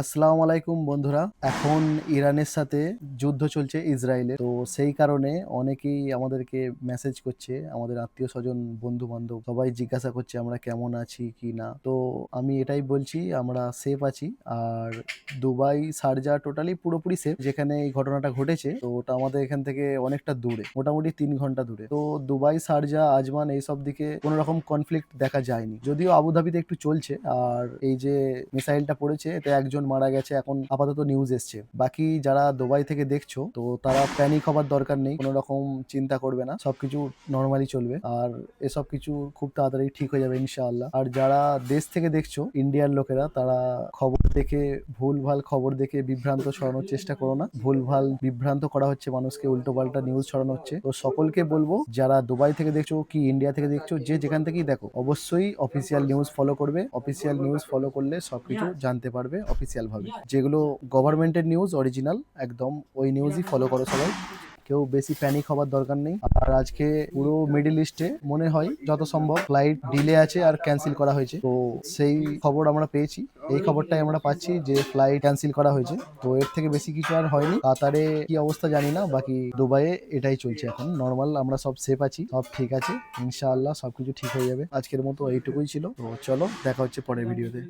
আসসালামু আলাইকুম বন্ধুরা। এখন ইরানের সাথে যুদ্ধ চলছে ইসরায়েলের। তো সেই কারণে অনেকেই আমাদেরকে মেসেজ করছে, আমাদের আত্মীয়স্বজন, বন্ধু-বান্ধব সবাই জিজ্ঞাসা করছে আমরা কেমন আছি কি না। তো আমি এটাই বলছি আমরা সেফ আছি। আর দুবাই, শারজা টোটালি পুরোপুরি সেফ। যেখানে এই ঘটনাটা ঘটেছে তো ওটা আমাদের এখান থেকে অনেকটা দূরে, মোটামুটি ৩ ঘন্টা দূরে। তো দুবাই, শারজা, আজমান এইসব দিকে কোনো রকম কনফ্লিক্ট দেখা যায়নি। যদিও আবুধাবিতে একটু চলছে। আর এই যে মিসাইলটা পড়েছে এতে একজন মারা গেছে, এখন আপাতত নিউজ এসছে। বাকি যারা দুবাই থেকে দেখছো তো তারা প্যানিক হবার দরকার নেই, কোনো রকম চিন্তা করবে না, সবকিছু নর্মালি চলবে। আর এসব কিছু খুব তাড়াতাড়ি ঠিক হয়ে যাবে ইনশাআল্লাহ। আর যারা দেশ থেকে দেখছো, ইন্ডিয়ার লোকেরা, তারা খবর দেখে, ভুলভাল খবর দেখে বিভ্রান্ত ছড়ানোর চেষ্টা করো না। ভুলভাল বিভ্রান্ত করা হচ্ছে মানুষকে, উল্টোপাল্টা নিউজ ছড়ানো হচ্ছে। তো সকলকে বলবো যারা দুবাই থেকে দেখছো কি ইন্ডিয়া থেকে দেখছো, যে যেখান থেকেই দেখো, অবশ্যই অফিসিয়াল নিউজ ফলো করবে। অফিসিয়াল নিউজ ফলো করলে সবকিছু জানতে পারবে অফিসিয়াল ভাবে। যেগুলো গভর্নমেন্টের নিউজ অরিজিনাল, একদম ওই নিউজই ফলো করো সবাই। কেউ বেশি প্যানিক হবার দরকার নেই। আর আজকে পুরো মিডল ইস্টে মনে হয় যত সম্ভব ফ্লাইট ডিলে আছে আর ক্যান্সেল করা হয়েছে। তো সেই খবর আমরা পেয়েছি, এই খবরটাই আমরা পাচ্ছি যে ফ্লাইট ক্যান্সেল করা হয়েছে। তো এর থেকে বেশি কিছু আর হয়নি। কাতারে কি অবস্থা জানি না, বাকি দুবাইয়ে এটাই চলছে এখন নর্মাল। আমরা সব সেফ আছি, সব ঠিক আছে ইনশাআল্লাহ, সবকিছু ঠিক হয়ে যাবে। আজকের মতো এইটুকুই ছিল। তো চলো, দেখা হচ্ছে পরের ভিডিওতে।